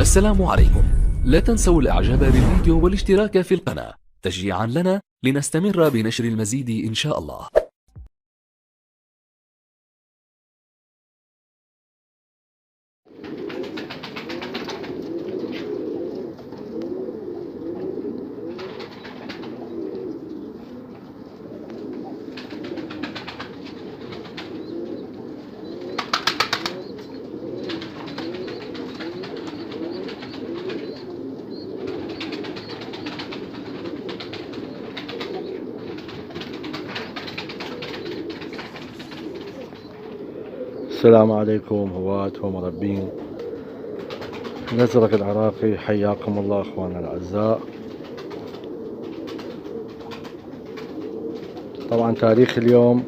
السلام عليكم. لا تنسوا الاعجاب بالفيديو والاشتراك في القناة تشجيعا لنا لنستمر بنشر المزيد إن شاء الله. السلام عليكم هواة ومربين الأزرق العراقي، حياكم الله أخوانا الأعزاء. طبعا تاريخ اليوم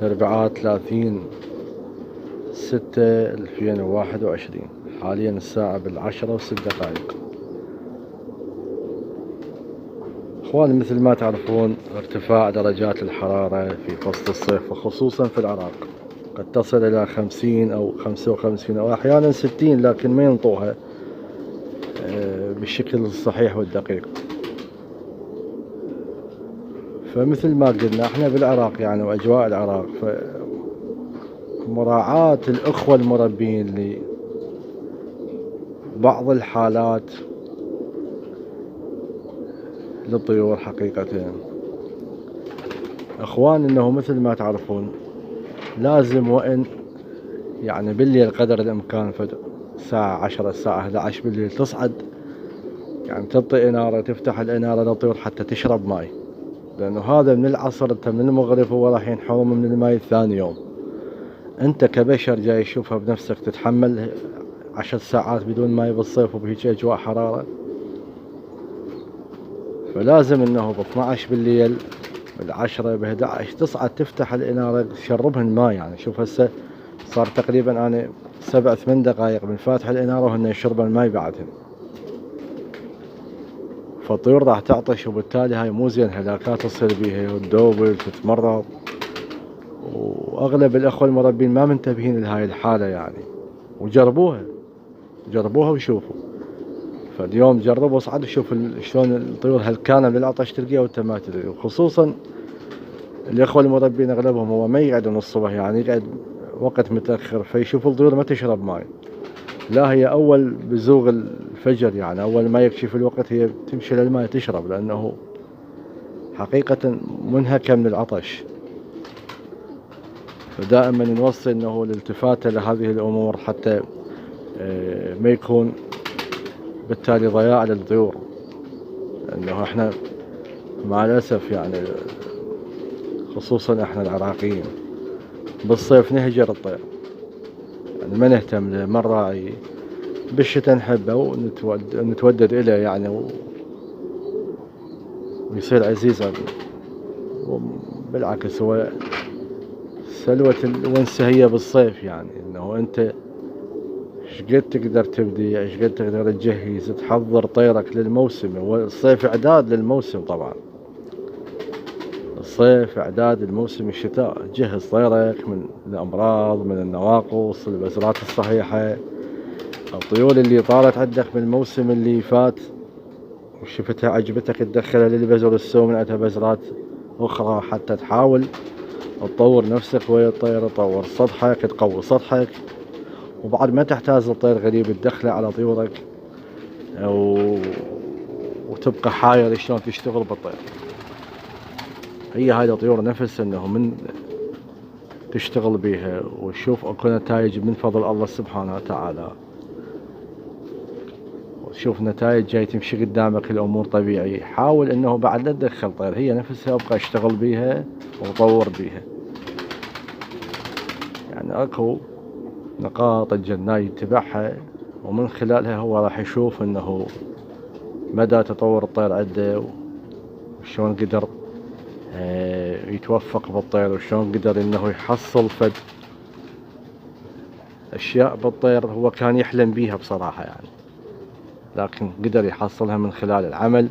الأربعاء 30/6/2021، حاليا الساعة 10:06. أخواني، مثل ما تعرفون ارتفاع درجات الحرارة في فصل الصيف وخصوصا في العراق قد تصل إلى 50 أو 55 أو أحيانا 60، لكن ما ينطوها بالشكل الصحيح والدقيق. فمثل ما قلنا احنا بالعراق يعني واجواء العراق، فمراعاة الاخوة المربين لبعض الحالات للطيور حقيقة اخوان، انه مثل ما تعرفون لازم وان يعني بالليل قدر الامكان الساعة 10 الساعة 11 بالليل تصعد، يعني تعطي انارة، تفتح الانارة للطيور حتى تشرب ماي، لانه هذا من العصر انت من المغرب هو راح ينحرم من الماي الثاني يوم. انت كبشر جاي تشوفها بنفسك تتحمل 10 ساعات بدون ماي بالصيف وبهيج اجواء حرارة؟ فلازم انه ب 12 بالليل ب10 ب11 تصعد تفتح الانارة تشربهن ماي. يعني شوف هسه صار تقريبا انا 7-8 دقائق من فاتح الانارة وهن يشربن الماي بعدهن، فالطيور راح تعطش، وبالتالي هاي مو زين، هلاكات تصير بيها وتدوبل تتمرض. واغلب الاخوة المربين ما منتبهين لهاي الحالة يعني، وجربوها وشوفوا. فاليوم جرب واصعد وشوف شلون الطيور هلكانة من العطش تلقيها وانت ما تدري. وخصوصا الاخوة المربين اغلبهم هو ما يقعد من الصبح، يعني يقعد وقت متأخر، فيشوف الطيور ما تشرب ماي. لا، هي اول بزوغ الفجر يعني اول ما يكشف الوقت هي تمشي للماء تشرب، لانه حقيقة منهكة من العطش. فدائما نوصي انه الالتفات لهذه الامور حتى ما يكون بالتالي ضياع للطيور. لانه احنا مع الاسف يعني خصوصا احنا العراقيين بالصيف نهجر الطير، يعني ما نهتم له، ما نراعيه. بالشتاء نحبه ونتودد اليه يعني ويصير عزيز عندنا. بالعكس هو سلوة الونسة هي بالصيف، يعني انه انت شقد تقدر تبدي، شقد تقدر تجهز تحضر طيرك للموسم. والصيف اعداد للموسم، طبعا الصيف اعداد لموسم الشتاء. جهز طيرك من الامراض، من النواقص، البذرات الصحيحة. الطيور اللي طارت عندك من الموسم اللي فات وشفتها عجبتك تدخلها للبذر السوم، عندها بذرات اخرى حتى تحاول تطور نفسك ويا الطير، تطور سطحك، تقوي سطحك. وبعد ما تحتاج الطير غريب تدخله على طيورك وتبقى حاير شلون تشتغل بالطير. هي هاي الطيور نفس انه من تشتغل بيها وتشوف اكو نتائج من فضل الله سبحانه وتعالى، وتشوف نتائج جاي تمشي قدامك الامور طبيعي. حاول انه بعد لا تدخل طير، هي نفسها ابقى اشتغل بيها وطور بيها. يعني اكو نقاط الجناي يتبعها، ومن خلالها هو راح يشوف انه مدى تطور الطير عنده، وشلون قدر يتوفق بالطير، وشلون قدر انه يحصل فد اشياء بالطير هو كان يحلم بيها بصراحة يعني، لكن قدر يحصلها من خلال العمل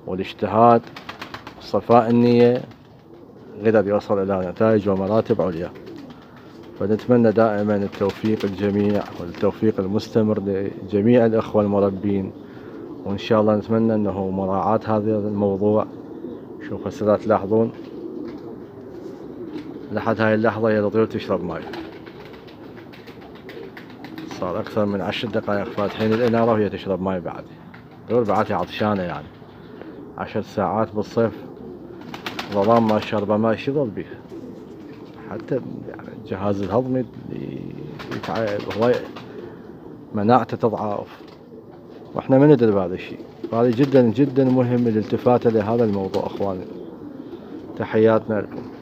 والاجتهاد وصفاء النية. قدر يوصل الى نتائج ومراتب عليا. فنتمنى دائما التوفيق الجميع والتوفيق المستمر لجميع الأخوة المربين، وإن شاء الله نتمنى أنه مراعاة هذا الموضوع. شوف هسه لا تلاحظون لحد هاي اللحظة هي الطيور تشرب ماي، صار أكثر من 10 دقائق فاتحين الإنارة وهي تشرب ماي بعد. الطيور بعدها عطشانة يعني 10 ساعات بالصيف ظلام ما شربة ماي شو يظل بيها؟ حتى يعني الجهاز الهضمي هو مناعته تضعف، واحنا ما ندري بهذا الشيء. فهذا جدا جدا مهم الالتفات لهذا الموضوع اخواني. تحياتنا لكم.